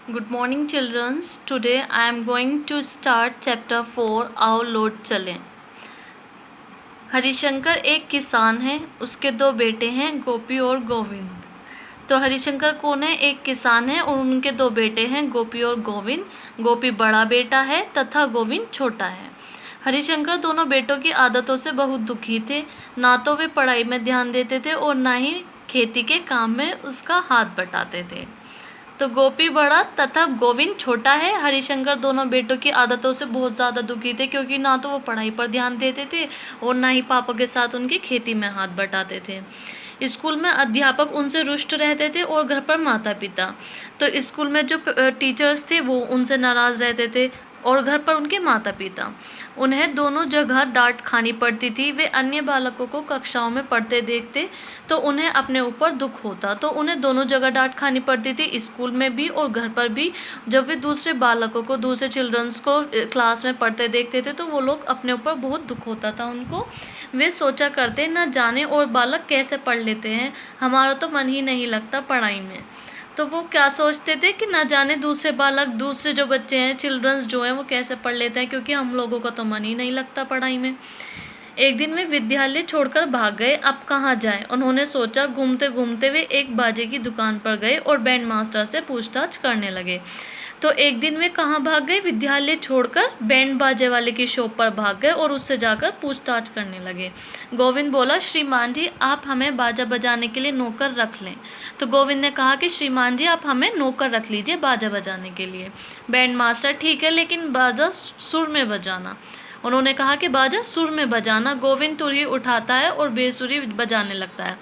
Good morning, children. Today I am going to start chapter 4 आओ लौट चलें। हरिशंकर एक किसान है, उसके दो बेटे हैं गोपी और गोविंद। तो हरिशंकर कौन है? एक किसान है और उनके दो बेटे हैं गोपी और गोविंद। गोपी बड़ा बेटा है तथा गोविंद छोटा है। हरिशंकर दोनों बेटों की आदतों से बहुत दुखी थे। ना तो वे पढ़ाई में ध्यान देते थे और ना ही खेती के काम में उसका हाथ बटाते थे। तो गोपी बड़ा तथा गोविंद छोटा है। हरिशंकर दोनों बेटों की आदतों से बहुत ज़्यादा दुखी थे, क्योंकि ना तो वो पढ़ाई पर ध्यान देते थे और ना ही पापा के साथ उनकी खेती में हाथ बटाते थे। स्कूल में अध्यापक उनसे रुष्ट रहते थे और घर पर माता पिता। तो स्कूल में जो टीचर्स थे वो उनसे नाराज़ रहते थे और घर पर उनके माता पिता। उन्हें दोनों जगह डांट खानी पड़ती थी। वे अन्य बालकों को कक्षाओं में पढ़ते देखते तो उन्हें अपने ऊपर दुख होता। तो उन्हें दोनों जगह डांट खानी पड़ती थी, स्कूल में भी और घर पर भी। जब वे दूसरे बालकों को, दूसरे चिल्ड्रंस को क्लास में पढ़ते देखते थे तो वो लोग अपने ऊपर बहुत दुख होता था उनको। वे सोचा करते, ना जाने और बालक कैसे पढ़ लेते हैं, हमारा तो मन ही नहीं लगता पढ़ाई में। तो वो क्या सोचते थे कि ना जाने दूसरे बालक, दूसरे जो बच्चे हैं, चिल्ड्रंस जो हैं, वो कैसे पढ़ लेते हैं, क्योंकि हम लोगों का तो मन ही नहीं लगता पढ़ाई में। एक दिन वे विद्यालय छोड़कर भाग गए। अब कहाँ जाएं? उन्होंने सोचा। घूमते घूमते वे एक बाजे की दुकान पर गए और बैंड मास्टर से पूछताछ करने लगे। तो एक दिन वे कहाँ भाग गए? विद्यालय छोड़कर बैंड बाजे वाले की शॉप पर भाग गए और उससे जाकर पूछताछ करने लगे। गोविंद बोला, श्रीमान जी आप हमें बाजा बजाने के लिए नौकर रख लें। तो गोविंद ने कहा कि श्रीमान जी आप हमें नौकर रख लीजिए बाजा बजाने के लिए। बैंड मास्टर, ठीक है, लेकिन बाजा सुर में बजाना। उन्होंने कहा कि बाजा सुर में बजाना। गोविंद तुरही उठाता है और बेसुरी बजाने लगता है।